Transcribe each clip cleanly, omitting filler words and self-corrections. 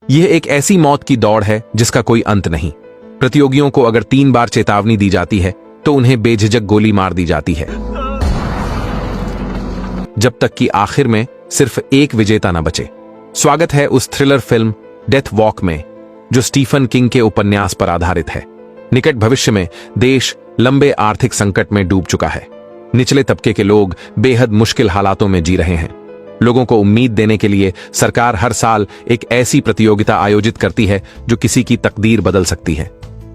यह एक ऐसी मौत की दौड़ है जिसका कोई अंत नहीं। प्रतियोगियों को अगर 3 बार चेतावनी दी जाती है तो उन्हें बेझिझक गोली मार दी जाती है, जब तक कि आखिर में सिर्फ एक विजेता न बचे। स्वागत है उस थ्रिलर फिल्म डेथ वॉक में, जो स्टीफन किंग के उपन्यास पर आधारित है। निकट भविष्य में देश लंबे आर्थिक संकट में डूब चुका है। निचले तबके के लोग बेहद मुश्किल हालातों में जी रहे हैं। लोगों को उम्मीद देने के लिए सरकार हर साल एक ऐसी प्रतियोगिता आयोजित करती है जो किसी की तकदीर बदल सकती है।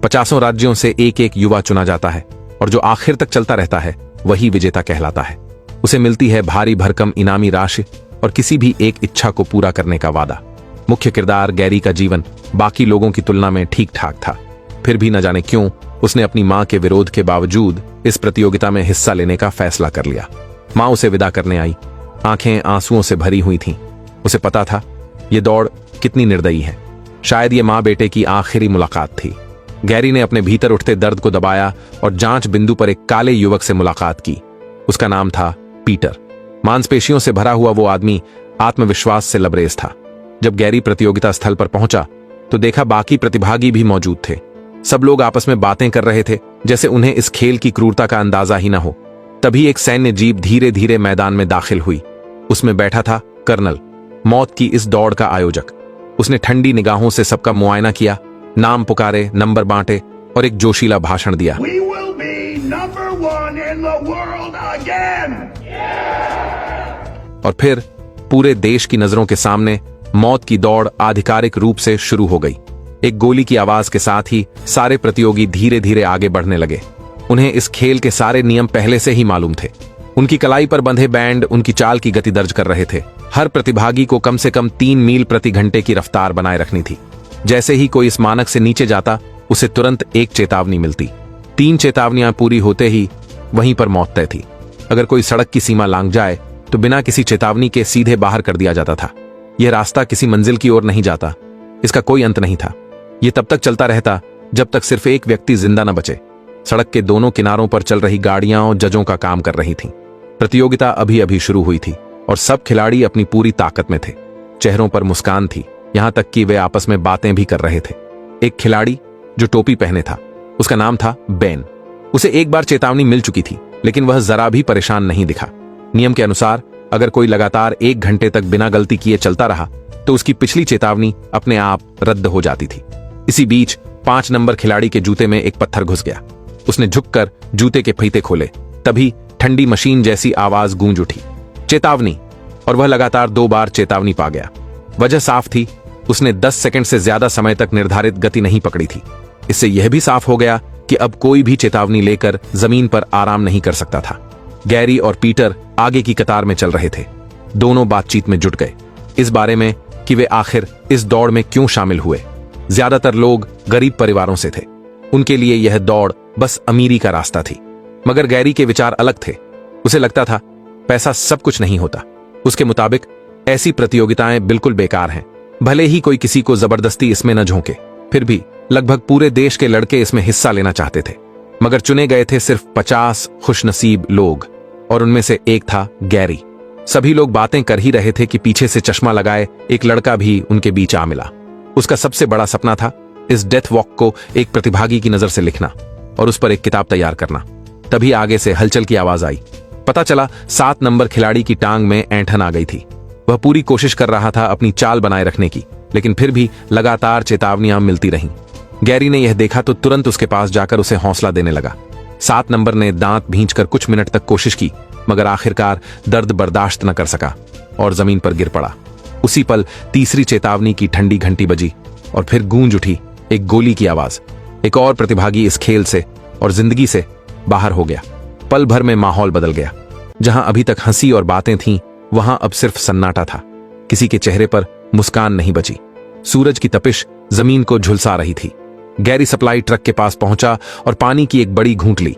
50 राज्यों से एक एक युवा चुना जाता है और जो आखिर तक चलता रहता है वही विजेता कहलाता है। उसे मिलती है भारी भरकम इनामी राशि और किसी भी एक इच्छा को पूरा करने का वादा। मुख्य किरदार गैरी का जीवन बाकी लोगों की तुलना में ठीक ठाक था। फिर भी न जाने क्यों उसने अपनी मां के विरोध के बावजूद इस प्रतियोगिता में हिस्सा लेने का फैसला कर लिया। मां उसे विदा करने आई, आंखें आंसुओं से भरी हुई थीं। उसे पता था यह दौड़ कितनी निर्दयी है। शायद ये मां बेटे की आखिरी मुलाकात थी। गैरी ने अपने भीतर उठते दर्द को दबाया और जांच बिंदु पर एक काले युवक से मुलाकात की। उसका नाम था पीटर। मांसपेशियों से भरा हुआ वो आदमी आत्मविश्वास से लबरेज था। जब गैरी प्रतियोगिता स्थल पर पहुंचा तो देखा बाकी प्रतिभागी भी मौजूद थे। सब लोग आपस में बातें कर रहे थे जैसे उन्हें इस खेल की क्रूरता का अंदाजा ही न हो। तभी एक सैन्य जीप धीरे धीरे मैदान में दाखिल हुई। उसमें बैठा था कर्नल, मौत की इस दौड़ का आयोजक। उसने ठंडी निगाहों से सबका मुआयना किया, नाम पुकारे, नंबर बांटे और एक जोशीला भाषण दिया। We will be number 1 in the world again. और फिर पूरे देश की नजरों के सामने मौत की दौड़ आधिकारिक रूप से शुरू हो गई। एक गोली की आवाज के साथ ही सारे प्रतियोगी धीरे धीरे आगे बढ़ने लगे। उन्हें इस खेल के सारे नियम पहले से ही मालूम थे। उनकी कलाई पर बंधे बैंड उनकी चाल की गति दर्ज कर रहे थे। हर प्रतिभागी को कम से कम 3 मील प्रति घंटे की रफ्तार बनाए रखनी थी। जैसे ही कोई इस मानक से नीचे जाता उसे तुरंत एक चेतावनी मिलती। 3 चेतावनियां पूरी होते ही वहीं पर मौत तय थी। अगर कोई सड़क की सीमा लांघ जाए तो बिना किसी चेतावनी के सीधे बाहर कर दिया जाता था। यह रास्ता किसी मंजिल की ओर नहीं जाता। इसका कोई अंत नहीं था। यह तब तक चलता रहता जब तक सिर्फ एक व्यक्ति जिंदा न बचे। सड़क के दोनों किनारों पर चल रही गाड़ियां और जजों का काम कर रही थीं। प्रतियोगिता अभी अभी शुरू हुई थी और सब खिलाड़ी अपनी पूरी ताकत में थे। चेहरों पर मुस्कान थी, यहां तक कि वे आपस में बातें भी कर रहे थे। एक खिलाड़ी जो टोपी पहने था, उसका नाम था बेन। उसे एक बार चेतावनी मिल चुकी थी, लेकिन वह जरा भी परेशान नहीं दिखा। नियम के अनुसार अगर कोई लगातार 1 घंटे तक बिना गलती किए चलता रहा तो उसकी पिछली चेतावनी अपने आप रद्द हो जाती थी। इसी बीच 5 नंबर खिलाड़ी के जूते में एक पत्थर घुस गया। उसने झुककर जूते के फीते खोले। तभी ठंडी मशीन जैसी आवाज गूंज उठी, चेतावनी। और वह लगातार 2 बार चेतावनी पा गया। वजह साफ थी, उसने 10 सेकंड से ज्यादा समय तक निर्धारित गति नहीं पकड़ी थी। इससे यह भी साफ हो गया कि अब कोई भी चेतावनी लेकर जमीन पर आराम नहीं कर सकता था। गैरी और पीटर आगे की कतार में चल रहे थे। दोनों बातचीत में जुट गए इस बारे में कि वे आखिर इस दौड़ में क्यों शामिल हुए। ज्यादातर लोग गरीब परिवारों से थे। उनके लिए यह दौड़ बस अमीरी का रास्ता थी। मगर गैरी के विचार अलग थे। उसे लगता था पैसा सब कुछ नहीं होता। उसके मुताबिक ऐसी प्रतियोगिताएं बिल्कुल बेकार हैं। भले ही कोई किसी को जबरदस्ती इसमें न झोंके, फिर भी लगभग पूरे देश के लड़के इसमें हिस्सा लेना चाहते थे। मगर चुने गए थे सिर्फ 50 खुशनसीब लोग और उनमें से एक था गैरी। सभी लोग बातें कर ही रहे थे कि पीछे से चश्मा लगाए एक लड़का भी उनके बीच आ मिला। उसका सबसे बड़ा सपना था इस डेथ वॉक को एक प्रतिभागी की नजर से लिखना और उस पर एक किताब तैयार करना। तभी आगे से हलचल की आवाज आई। पता चला 7 नंबर खिलाड़ी की टांग में ऐंठन आ गई थी। वह पूरी कोशिश कर रहा था अपनी चाल बनाए रखने की, लेकिन फिर भी लगातार चेतावनियां मिलती रहीं। गैरी ने यह देखा तो तुरंत उसके पास जाकर उसे हौसला देने लगा। 7 नंबर ने दांत भींचकर कुछ मिनट तक कोशिश की, मगर आखिरकार दर्द बर्दाश्त न कर सका और जमीन पर गिर पड़ा। उसी पल तीसरी चेतावनी की ठंडी घंटी बजी और फिर गूंज उठी एक गोली की आवाज। एक और प्रतिभागी इस खेल से और जिंदगी से बाहर हो गया। पल भर में माहौल बदल गया। जहां अभी तक हंसी और बातें थीं, वहां अब सिर्फ सन्नाटा था। किसी के चेहरे पर मुस्कान नहीं बची। सूरज की तपिश जमीन को झुलसा रही थी। गैरी सप्लाई ट्रक के पास पहुंचा और पानी की एक बड़ी घूंट ली।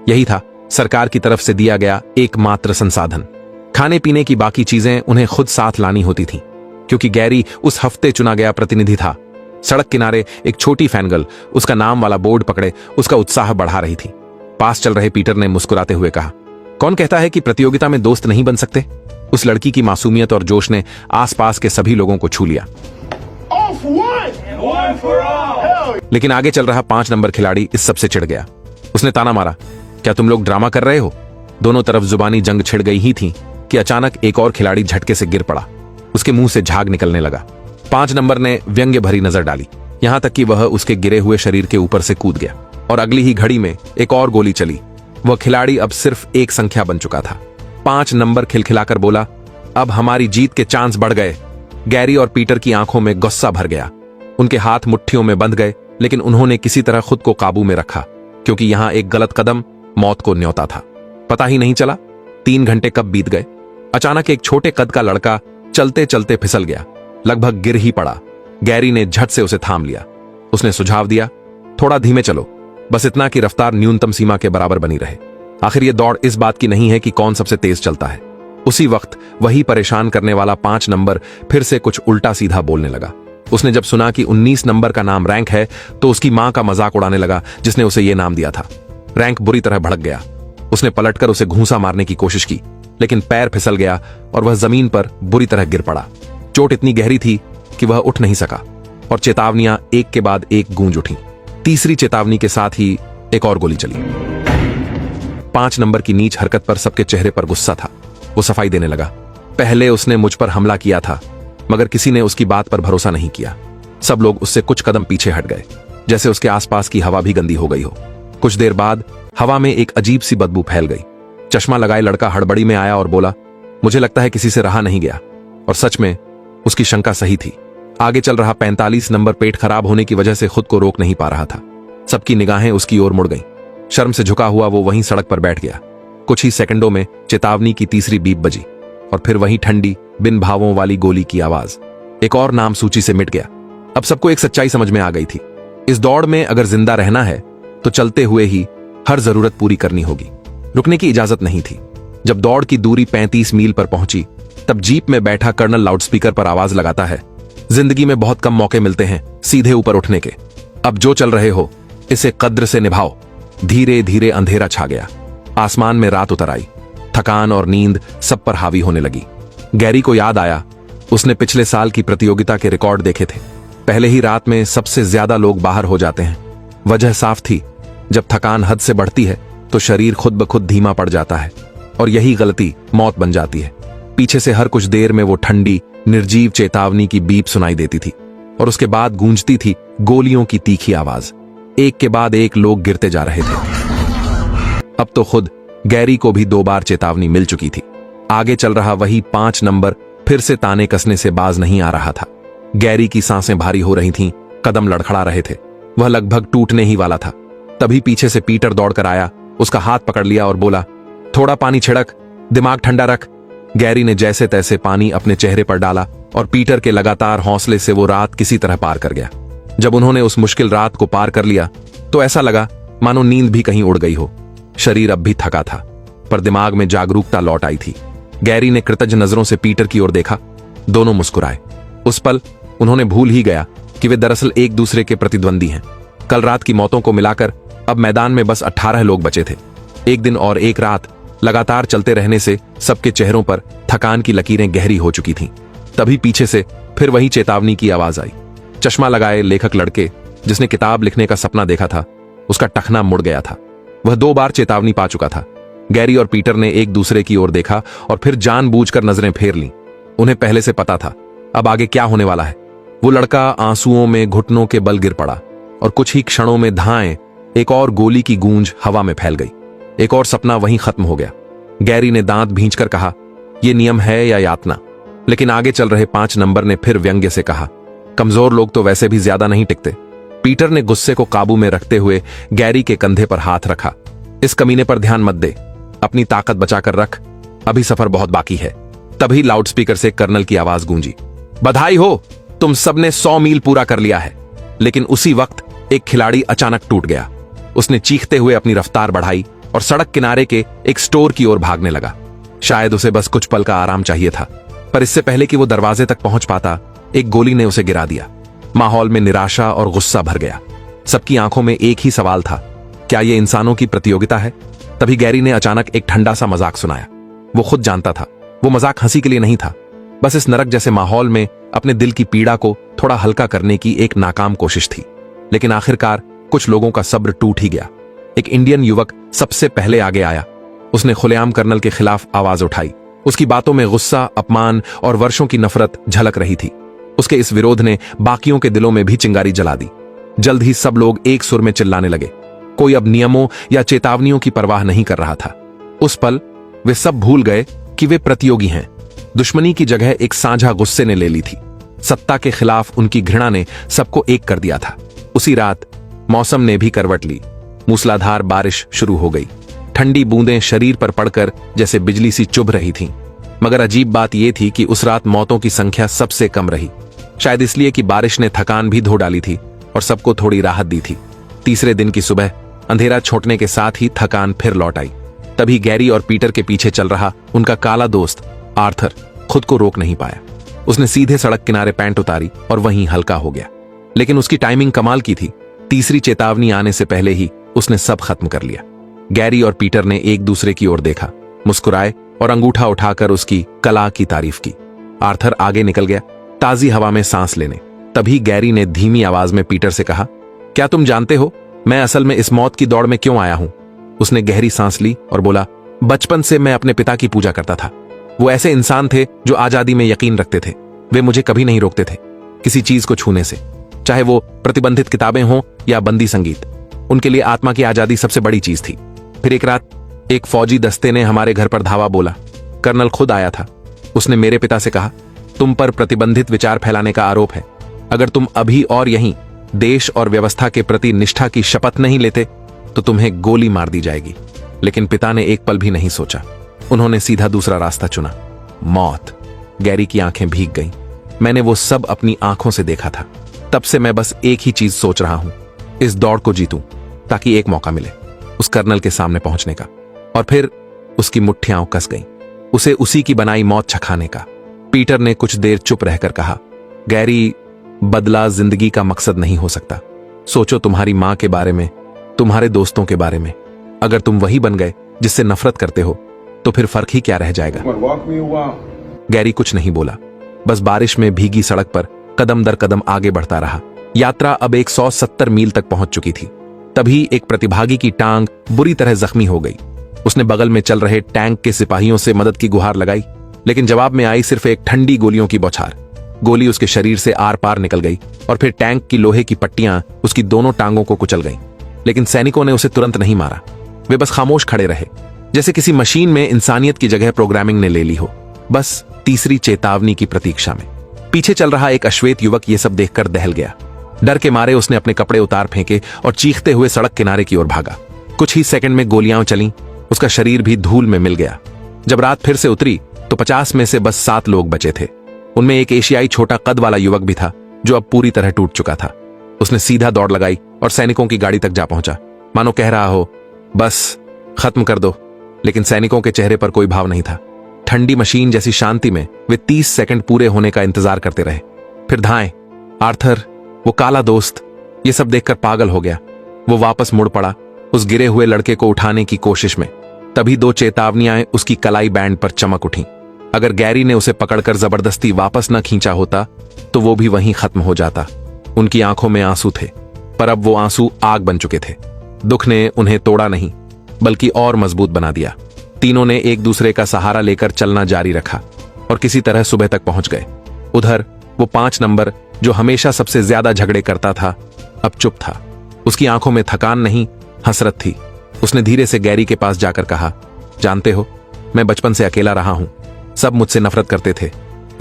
यही था सरकार की तरफ से दिया गया एकमात्र संसाधन। खाने पीने की बाकी चीजें उन्हें खुद साथ लानी होती थीं, क्योंकि गैरी उस हफ्ते चुना गया प्रतिनिधि था। सड़क किनारे एक छोटी फैनगल उसका नाम वाला बोर्ड पकड़े उसका उत्साह बढ़ा रही थी। पास चल रहे पीटर ने मुस्कुराते हुए कहा, कौन कहता है कि प्रतियोगिता में दोस्त नहीं बन सकते? उस लड़की की मासूमियत और जोश ने आसपास के सभी लोगों को छू लिया। Off one. And one for all. Hell. लेकिन आगे चल रहा 5 नंबर खिलाड़ी इस सबसे चिढ़ गया। उसने ताना मारा, क्या तुम लोग ड्रामा कर रहे हो? दोनों तरफ जुबानी जंग छिड़ गई ही थी कि अचानक एक और खिलाड़ी झटके से गिर पड़ा। उसके मुंह से झाग निकलने लगा। 5 नंबर ने व्यंग्य भरी नजर डाली, यहां तक कि वह उसके गिरे हुए शरीर के ऊपर से कूद गया और अगली ही घड़ी में एक और गोली चली। वह खिलाड़ी अब सिर्फ एक संख्या बन चुका था। 5 नंबर खिलखिलाकर बोला, अब हमारी जीत के चांस बढ़ गए। गैरी और पीटर की आंखों में गुस्सा भर गया। उनके हाथ मुट्ठियों में बंध गए, लेकिन उन्होंने किसी तरह खुद को काबू में रखा, क्योंकि यहां एक गलत कदम मौत को न्योता था। पता ही नहीं चला 3 घंटे कब बीत गए। अचानक एक छोटे कद का लड़का चलते चलते फिसल गया, लगभग गिर ही पड़ा। गैरी ने झट से उसे थाम लिया। उसने सुझाव दिया, थोड़ा धीमे चलो, बस इतना कि रफ्तार न्यूनतम सीमा के बराबर बनी रहे। आखिर ये दौड़ इस बात की नहीं है कि कौन सबसे तेज चलता है। उसी वक्त वही परेशान करने वाला 5 नंबर फिर से कुछ उल्टा सीधा बोलने लगा। उसने जब सुना कि 19 नंबर का नाम रैंक है तो उसकी मां का मजाक उड़ाने लगा, जिसने उसे यह नाम दिया था। रैंक बुरी तरह भड़क गया। उसने पलटकर उसे घूंसा मारने की कोशिश की, लेकिन पैर फिसल गया और वह जमीन पर बुरी तरह गिर पड़ा। चोट इतनी गहरी थी कि वह उठ नहीं सका और चेतावनियां एक के बाद एक गूंज उठी। तीसरी चेतावनी के साथ ही एक और गोली चली। 5 नंबर की नीच हरकत पर सबके चेहरे पर गुस्सा था। वो सफाई देने लगा, पहले उसने मुझ पर हमला किया था, मगर किसी ने उसकी बात पर भरोसा नहीं किया। सब लोग उससे कुछ कदम पीछे हट गए, जैसे उसके आसपास की हवा भी गंदी हो गई हो। कुछ देर बाद हवा में एक अजीब सी बदबू फैल गई। चश्मा लगाए लड़का हड़बड़ी में आया और बोला, मुझे लगता है किसी से रहा नहीं गया। और सच में उसकी शंका सही थी। आगे चल रहा 45 नंबर पेट खराब होने की वजह से खुद को रोक नहीं पा रहा था। सबकी निगाहें उसकी ओर मुड़ गईं। शर्म से झुका हुआ वो वहीं सड़क पर बैठ गया। कुछ ही सेकंडों में चेतावनी की तीसरी बीप बजी और फिर वहीं ठंडी बिन भावों वाली गोली की आवाज। एक और नाम सूची से मिट गया। अब सबको एक सच्चाई समझ में आ गई थी, इस दौड़ में अगर जिंदा रहना है तो चलते हुए ही हर जरूरत पूरी करनी होगी। रुकने की इजाजत नहीं थी। जब दौड़ की दूरी 35 मील पर पहुंची, तब जीप में बैठा कर्नल लाउडस्पीकर पर आवाज लगाता है, जिंदगी में बहुत कम मौके मिलते हैं सीधे ऊपर उठने के। अब जो चल रहे हो इसे कद्र से निभाओ। धीरे धीरे अंधेरा छा गया। आसमान में रात उतर आई। थकान और नींद सब पर हावी होने लगी। गैरी को याद आया, उसने पिछले साल की प्रतियोगिता के रिकॉर्ड देखे थे। पहले ही रात में सबसे ज्यादा लोग बाहर हो जाते हैं। वजह साफ थी, जब थकान हद से बढ़ती है तो शरीर खुद ब खुद धीमा पड़ जाता है और यही गलती मौत बन जाती है। पीछे से हर कुछ देर में वो ठंडी निर्जीव चेतावनी की बीप सुनाई देती थी और उसके बाद गूंजती थी गोलियों की तीखी आवाज। एक के बाद एक लोग गिरते जा रहे थे। अब तो खुद गैरी को भी 2 बार चेतावनी मिल चुकी थी। आगे चल रहा वही 5 नंबर फिर से ताने कसने से बाज नहीं आ रहा था। गैरी की सांसें भारी हो रही थीं, कदम लड़खड़ा रहे थे, वह लगभग टूटने ही वाला था। तभी पीछे से पीटर दौड़कर आया, उसका हाथ पकड़ लिया और बोला, थोड़ा पानी छिड़क, दिमाग ठंडा रख। गैरी ने जैसे तैसे पानी अपने चेहरे पर डाला और पीटर के लगातार हौसले से वो रात किसी तरह पार कर गया। जब उन्होंने उस मुश्किल रात को पार कर लिया तो ऐसा लगा मानो नींद भी कहीं उड़ गई हो। शरीर अब भी थका था, पर दिमाग में जागरूकता लौट आई थी। गैरी ने कृतज्ञ नजरों से पीटर की ओर देखा। दोनों मुस्कुराए। उस पल उन्होंने भूल ही गया कि वे दरअसल एक दूसरे के प्रतिद्वंदी हैं। कल रात की मौतों को मिलाकर अब मैदान में बस 18 लोग बचे थे। एक दिन और एक रात लगातार चलते रहने से सबके चेहरों पर थकान की लकीरें गहरी हो चुकी थीं। तभी पीछे से फिर वही चेतावनी की आवाज आई। चश्मा लगाए लेखक लड़के, जिसने किताब लिखने का सपना देखा था, उसका टखना मुड़ गया था। वह 2 बार चेतावनी पा चुका था। गैरी और पीटर ने एक दूसरे की ओर देखा और फिर जानबूझकर नजरें फेर लीं। उन्हें पहले से पता था अब आगे क्या होने वाला है। वो लड़का आंसुओं में घुटनों के बल गिर पड़ा और कुछ ही क्षणों में धाएं एक और गोली की गूंज हवा में फैल गई। एक और सपना वहीं खत्म हो गया। गैरी ने दांत भींचकर कहा, यह नियम है या यातना? लेकिन आगे चल रहे 5 नंबर ने फिर व्यंग्य से कहा, कमजोर लोग तो वैसे भी ज्यादा नहीं टिकते। पीटर ने गुस्से को काबू में रखते हुए गैरी के कंधे पर हाथ रखा। इस कमीने पर ध्यान मत दे, अपनी ताकत बचाकर रख, अभी सफर बहुत बाकी है। तभी लाउडस्पीकर से कर्नल की आवाज गूंजी, बधाई हो, तुम सबने 100 मील पूरा कर लिया है। लेकिन उसी वक्त एक खिलाड़ी अचानक टूट गया। उसने चीखते हुए अपनी रफ्तार बढ़ाई और सड़क किनारे के एक स्टोर की ओर भागने लगा। शायद उसे बस कुछ पल का आराम चाहिए था, पर इससे पहले कि वो दरवाजे तक पहुंच पाता, एक गोली ने उसे गिरा दिया। माहौल में निराशा और गुस्सा भर गया। सबकी आंखों में एक ही सवाल था, क्या ये इंसानों की प्रतियोगिता है? तभी गैरी ने अचानक एक ठंडा सा मजाक सुनाया। वो खुद जानता था वो मजाक हंसी के लिए नहीं था, बस इस नरक जैसे माहौल में अपने दिल की पीड़ा को थोड़ा हल्का करने की एक नाकाम कोशिश थी। लेकिन आखिरकार कुछ लोगों का सब्र टूट ही गया। एक इंडियन युवक सबसे पहले आगे आया। उसने खुलेआम कर्नल के खिलाफ आवाज उठाई। उसकी बातों में गुस्सा, अपमान और वर्षों की नफरत झलक रही थी। उसके इस विरोध ने बाकियों के दिलों में भी चिंगारी जला दी। जल्द ही सब लोग एक सुर में चिल्लाने लगे। कोई अब नियमों या चेतावनियों की परवाह नहीं कर रहा था। उस पल वे सब भूल गए कि वे प्रतियोगी हैं। दुश्मनी की जगह एक साझा गुस्से ने ले ली थी। सत्ता के खिलाफ उनकी घृणा ने सबको एक कर दिया था। उसी रात मौसम ने भी करवट ली। मूसलाधार बारिश शुरू हो गई। ठंडी बूंदें शरीर पर पड़कर जैसे बिजली सी चुभ रही थीं। मगर अजीब बात यह थी कि उस रात मौतों की संख्या सबसे कम रही। शायद इसलिए कि बारिश ने थकान भी धो डाली थी और सबको थोड़ी राहत दी थी। तीसरे दिन की सुबह अंधेरा छूटने के साथ ही थकान फिर लौट आई। तभी गैरी और पीटर के पीछे चल रहा उनका काला दोस्त आर्थर खुद को रोक नहीं पाया। उसने सीधे सड़क किनारे पैंट उतारी और वहीं हल्का हो गया। लेकिन उसकी टाइमिंग कमाल की थी। तीसरी चेतावनी आने से पहले ही उसने सब खत्म कर लिया। गैरी और पीटर ने एक दूसरे की ओर देखा, मुस्कुराए और अंगूठा उठाकर उसकी कला की तारीफ की। आर्थर आगे निकल गया, ताजी हवा में सांस लेने। तभी गैरी ने धीमी आवाज में पीटर से कहा, क्या तुम जानते हो मैं असल में इस मौत की दौड़ में क्यों आया हूं? उसने गहरी सांस ली और बोला, बचपन से मैं अपने पिता की पूजा करता था। वो ऐसे इंसान थे जो आजादी में यकीन रखते थे। वे मुझे कभी नहीं रोकते थे किसी चीज को छूने से, चाहे वो प्रतिबंधित किताबें हों या बंदी संगीत। उनके लिए आत्मा की आजादी सबसे बड़ी चीज थी। फिर एक रात एक फौजी दस्ते ने हमारे घर पर धावा बोला। कर्नल खुद आया था। उसने मेरे पिता से कहा, तुम पर प्रतिबंधित विचार फैलाने का आरोप है। अगर तुम अभी और यहीं देश और व्यवस्था के प्रति निष्ठा की शपथ नहीं लेते तो तुम्हें गोली मार दी जाएगी। लेकिन पिता ने एक पल भी नहीं सोचा। उन्होंने सीधा दूसरा रास्ता चुना, मौत। गैरी की आंखें भीग गईं। मैंने वो सब अपनी आंखों से देखा था। तब से मैं बस एक ही चीज सोच रहा हूं, इस दौड़ को जीतूं ताकि एक मौका मिले उस कर्नल के सामने पहुंचने का। और फिर उसकी मुट्ठियां कस गईं, उसे उसी की बनाई मौत चखाने का। पीटर ने कुछ देर चुप रहकर कहा, गैरी, बदला जिंदगी का मकसद नहीं हो सकता। सोचो तुम्हारी मां के बारे में, तुम्हारे दोस्तों के बारे में। अगर तुम वही बन गए जिससे नफरत करते हो तो फिर फर्क ही क्या रह जाएगा? गैरी कुछ नहीं बोला, बस बारिश में भीगी सड़क पर कदम दर कदम आगे बढ़ता रहा। यात्रा अब 170 मील तक पहुंच चुकी थी। तभी एक प्रतिभागी की टांग बुरी तरह जख्मी हो गई। उसने बगल में चल रहे टैंक के सिपाहियों से मदद की गुहार लगाई, लेकिन जवाब में आई सिर्फ एक ठंडी गोलियों की बौछार। गोली उसके शरीर से आर पार निकल गई और फिर टैंक की लोहे की पट्टियां उसकी दोनों टांगों को कुचल गईं। लेकिन सैनिकों ने उसे तुरंत नहीं मारा। वे बस खामोश खड़े रहे, जैसे किसी मशीन में इंसानियत की जगह प्रोग्रामिंग ने ले ली हो, बस तीसरी चेतावनी की प्रतीक्षा में। पीछे चल रहा एक अश्वेत युवक ये सब देखकर दहल गया। डर के मारे उसने अपने कपड़े उतार फेंके और चीखते हुए सड़क किनारे की ओर भागा। कुछ ही सेकंड में गोलियां चलीं, उसका शरीर भी धूल में मिल गया। जब रात फिर से उतरी तो 50 में से बस 7 लोग बचे थे। उनमें एक एशियाई छोटा कद वाला युवक भी था जो अब पूरी तरह टूट चुका था। उसने सीधा दौड़ लगाई और सैनिकों की गाड़ी तक जा पहुंचा, मानो कह रहा हो, बस खत्म कर दो। लेकिन सैनिकों के चेहरे पर कोई भाव नहीं था। ठंडी मशीन जैसी शांति में वे 30 सेकंड पूरे होने का इंतजार करते रहे। फिर धाएं। आर्थर, वो काला दोस्त, ये सब देखकर पागल हो गया। वो वापस मुड़ पड़ा उस गिरे हुए लड़के को उठाने की कोशिश में। तभी 2 चेतावनियां उसकी कलाई बैंड पर चमक उठीं। अगर गैरी ने उसे पकड़कर जबरदस्ती वापस न खींचा होता तो वो भी वहीं खत्म हो जाता। उनकी आंखों में आंसू थे, पर अब वो आंसू आग बन चुके थे। दुख ने उन्हें तोड़ा नहीं बल्कि और मजबूत बना दिया। तीनों ने एक दूसरे का सहारा लेकर चलना जारी रखा और किसी तरह सुबह तक पहुंच गए। उधर वो 5 नंबर जो हमेशा सबसे ज्यादा झगड़े करता था, अब चुप था। उसकी आंखों में थकान नहीं, हसरत थी। उसने धीरे से गैरी के पास जाकर कहा, जानते हो, मैं बचपन से अकेला रहा हूं। सब मुझसे नफरत करते थे,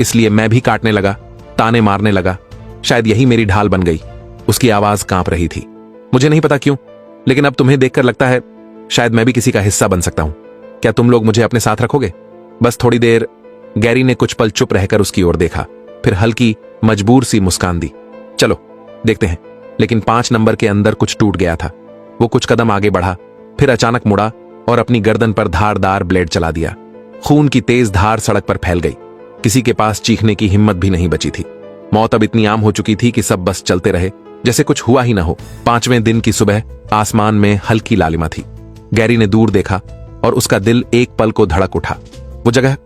इसलिए मैं भी काटने लगा, ताने मारने लगा। शायद यही मेरी ढाल बन गई। उसकी आवाज कांप रही थी। मुझे नहीं पता क्यों, लेकिन अब तुम्हें देखकर लगता है शायद मैं भी किसी का हिस्सा बन सकता हूं। क्या तुम लोग मुझे अपने साथ रखोगे? बस थोड़ी देर। गैरी ने कुछ पल चुप रहकर उसकी ओर देखा, फिर हल्की मजबूर सी मुस्कान दी। चलो देखते हैं। लेकिन 5 नंबर के अंदर कुछ टूट गया था। वो कुछ कदम आगे बढ़ा, फिर अचानक मुड़ा और अपनी गर्दन पर धारदार ब्लेड चला दिया। खून की तेज धार सड़क पर फैल गई। किसी के पास चीखने की हिम्मत भी नहीं बची थी। मौत अब इतनी आम हो चुकी थी कि सब बस चलते रहे जैसे कुछ हुआ ही ना हो। 5वें दिन की सुबह आसमान में हल्की लालिमा थी। गैरी ने दूर देखा और उसका दिल एक पल को धड़क उठा। वो जगह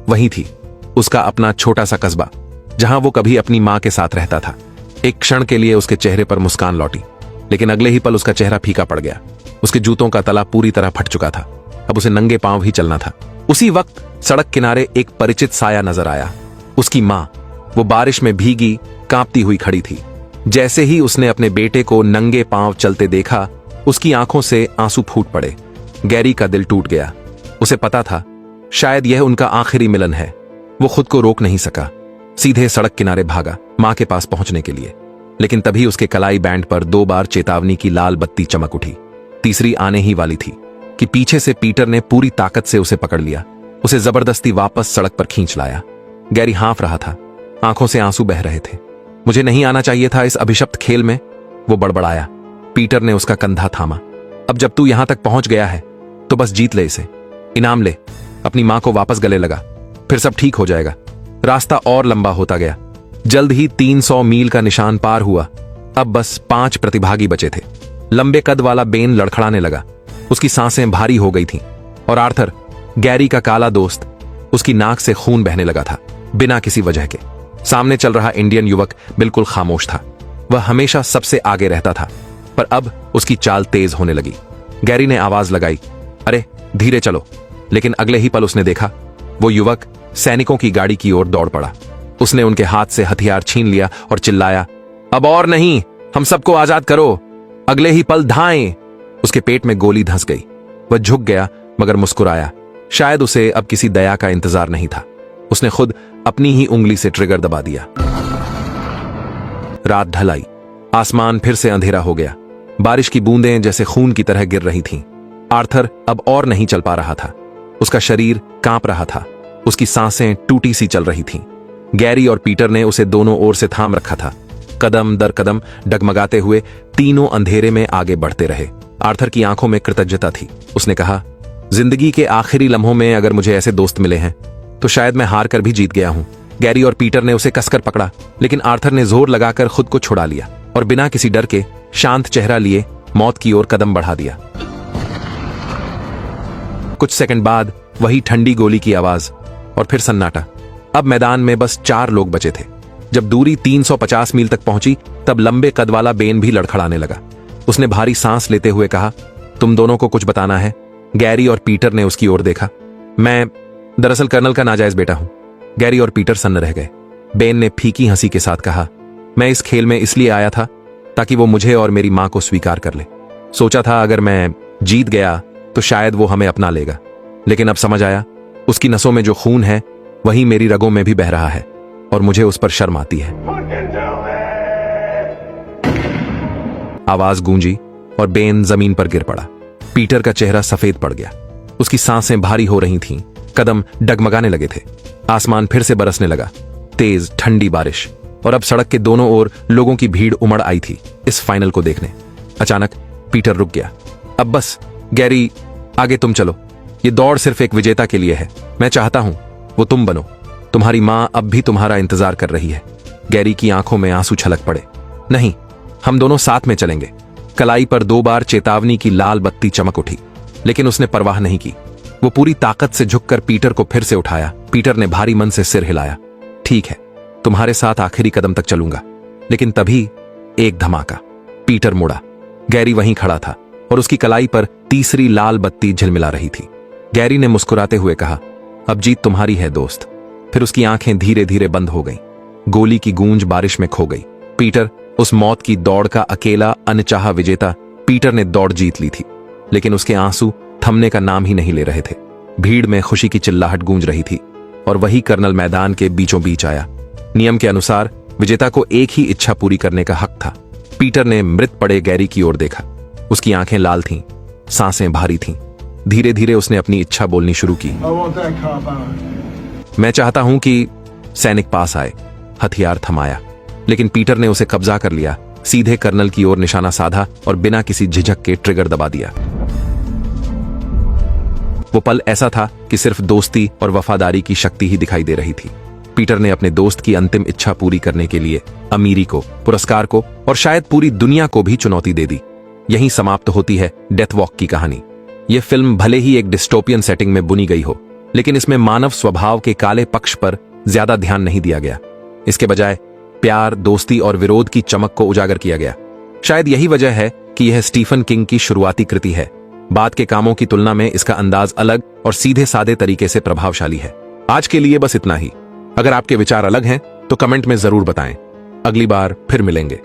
वही थी, उसका अपना छोटा सा कस्बा, जहां वो कभी अपनी मां के साथ रहता था। एक क्षण के लिए उसके चेहरे पर मुस्कान लौटी, लेकिन अगले ही पल उसका चेहरा फीका पड़ गया। उसके जूतों का तला पूरी तरह फट चुका था। अब उसे नंगे पांव ही चलना था। उसी वक्त सड़क किनारे एक परिचित साया नजर आया। उसकी मां, वो बारिश में भीगी, कांपती हुई खड़ी थी। जैसे ही उसने अपने बेटे को नंगे पांव चलते देखा, उसकी आंखों से आंसू फूट पड़े। गैरी का दिल टूट गया। उसे पता था शायद यह उनका आखिरी मिलन है। वो खुद को रोक नहीं सका, सीधे सड़क किनारे भागा मां के पास पहुंचने के लिए। लेकिन तभी उसके कलाई बैंड पर 2 बार चेतावनी की लाल बत्ती चमक उठी। तीसरी आने ही वाली थी कि पीछे से पीटर ने पूरी ताकत से उसे पकड़ लिया, उसे जबरदस्ती वापस सड़क पर खींच लाया। गैरी हाँफ रहा था, आंखों से आंसू बह रहे थे। मुझे नहीं आना चाहिए था इस अभिशप्त खेल में, वो बड़बड़ाया। पीटर ने उसका कंधा थामा। अब जब तू यहां तक पहुंच गया है तो बस जीत ले इसे, इनाम ले। अपनी मां को वापस गले लगा, फिर सब ठीक हो जाएगा। रास्ता और लंबा होता गया। जल्द ही 300 मील का निशान पार हुआ। अब बस 5 प्रतिभागी बचे थे। लंबे कद वाला बेन लड़खड़ाने लगा, उसकी सांसें भारी हो गई थीं। और आर्थर, गैरी का काला दोस्त, उसकी नाक से खून बहने लगा था बिना किसी वजह के। सामने चल रहा इंडियन युवक बिल्कुल खामोश था। वह हमेशा सबसे आगे रहता था, पर अब उसकी चाल तेज होने लगी। गैरी ने आवाज लगाई, अरे धीरे चलो। लेकिन अगले ही पल उसने देखा, वो युवक सैनिकों की गाड़ी की ओर दौड़ पड़ा। उसने उनके हाथ से हथियार छीन लिया और चिल्लाया, अब और नहीं, हम सबको आजाद करो। अगले ही पल धाएं। उसके पेट में गोली धंस गई। वह झुक गया मगर मुस्कुराया। शायद उसे अब किसी दया का इंतजार नहीं था। उसने खुद अपनी ही उंगली से ट्रिगर दबा दिया। रात ढल आई। आसमान फिर से अंधेरा हो गया। बारिश की बूंदें जैसे खून की तरह गिर रही थीं। आर्थर अब और नहीं चल पा रहा था। उसका शरीर कांप रहा था। उसकी सांसें टूटी सी चल रही थीं। गैरी और पीटर ने उसे दोनों ओर से थाम रखा था। कदम दर कदम डगमगाते हुए तीनों अंधेरे में आगे बढ़ते रहे। आर्थर की आंखों में कृतज्ञता थी। उसने कहा, जिंदगी के आखिरी लम्हों में अगर मुझे ऐसे दोस्त मिले हैं तो शायद मैं हार कर भी जीत गया हूं। गैरी और पीटर ने उसे कसकर पकड़ा, लेकिन आर्थर ने जोर लगाकर खुद को छुड़ा लिया और बिना किसी डर के शांत चेहरा लिए मौत की ओर कदम बढ़ा दिया। कुछ सेकंड बाद वही ठंडी गोली की आवाज और फिर सन्नाटा। अब मैदान में बस 4 लोग बचे थे। जब दूरी 350 मील तक पहुंची तब लंबे कद वाला बेन भी लड़खड़ाने लगा। उसने भारी सांस लेते हुए कहा, तुम दोनों को कुछ बताना है। गैरी और पीटर ने उसकी ओर देखा। मैं दरअसल कर्नल का नाजायज बेटा हूं। गैरी और पीटर सन्न रह गए। बेन ने फीकी हंसी के साथ कहा, मैं इस खेल में इसलिए आया था ताकि वो मुझे और मेरी मां को स्वीकार कर ले। सोचा था अगर मैं जीत गया तो शायद वो हमें अपना लेगा, लेकिन अब समझ आया उसकी नसों में जो खून है वही मेरी रगों में भी बह रहा है और मुझे उस पर शर्म आती है। आवाज गूंजी और बेन जमीन पर गिर पड़ा। पीटर का चेहरा सफेद पड़ गया। उसकी सांसें भारी हो रही थीं, कदम डगमगाने लगे थे। आसमान फिर से बरसने लगा, तेज ठंडी बारिश, और अब सड़क के दोनों ओर लोगों की भीड़ उमड़ आई थी इस फाइनल को देखने। अचानक पीटर रुक गया। अब बस गैरी, आगे तुम चलो। ये दौड़ सिर्फ एक विजेता के लिए है। मैं चाहता हूं वो तुम बनो। तुम्हारी मां अब भी तुम्हारा इंतजार कर रही है। गैरी की आंखों में आंसू छलक पड़े। नहीं, हम दोनों साथ में चलेंगे। कलाई पर 2 बार चेतावनी की लाल बत्ती चमक उठी, लेकिन उसने परवाह नहीं की। वो पूरी ताकत से झुककर पीटर को फिर से उठाया। पीटर ने भारी मन से सिर हिलाया। ठीक है, तुम्हारे साथ आखिरी कदम तक चलूंगा। लेकिन तभी एक धमाका। पीटर मुड़ा। गैरी वहीं खड़ा था और उसकी कलाई पर तीसरी लाल बत्ती झिलमिला रही थी। गैरी ने मुस्कुराते हुए कहा, अब जीत तुम्हारी है दोस्त। फिर उसकी आंखें धीरे धीरे बंद हो गईं। गोली की गूंज बारिश में खो गई। पीटर उस मौत की दौड़ का अकेला अनचाहा विजेता। पीटर ने दौड़ जीत ली थी, लेकिन उसके आंसू थमने का नाम ही नहीं ले रहे थे। भीड़ में खुशी की चिल्लाहट गूंज रही थी और वही कर्नल मैदान के बीचों बीच आया। नियम के अनुसार विजेता को एक ही इच्छा पूरी करने का हक था। पीटर ने मृत पड़े गैरी की ओर देखा। उसकी आंखें लाल थीं, सांसें भारी थीं। धीरे धीरे उसने अपनी इच्छा बोलनी शुरू की। मैं चाहता हूं कि सैनिक पास आए। हथियार थमाया, लेकिन पीटर ने उसे कब्जा कर लिया। सीधे कर्नल की ओर निशाना साधा और बिना किसी झिझक के ट्रिगर दबा दिया। वो पल ऐसा था कि सिर्फ दोस्ती और वफादारी की शक्ति ही दिखाई दे रही थी। पीटर ने अपने दोस्त की अंतिम इच्छा पूरी करने के लिए अमीरी को, पुरस्कार को और शायद पूरी दुनिया को भी चुनौती दे दी। यहीं समाप्त होती है डेथ वॉक की कहानी। यह फिल्म भले ही एक डिस्टोपियन सेटिंग में बुनी गई हो, लेकिन इसमें मानव स्वभाव के काले पक्ष पर ज्यादा ध्यान नहीं दिया गया। इसके बजाय प्यार, दोस्ती और विरोध की चमक को उजागर किया गया। शायद यही वजह है कि यह स्टीफन किंग की शुरुआती कृति है। बाद के कामों की तुलना में इसका अंदाज अलग और सीधे साधे तरीके से प्रभावशाली है। आज के लिए बस इतना ही। अगर आपके विचार अलग हैं तो कमेंट में जरूर बताएं। अगली बार फिर मिलेंगे।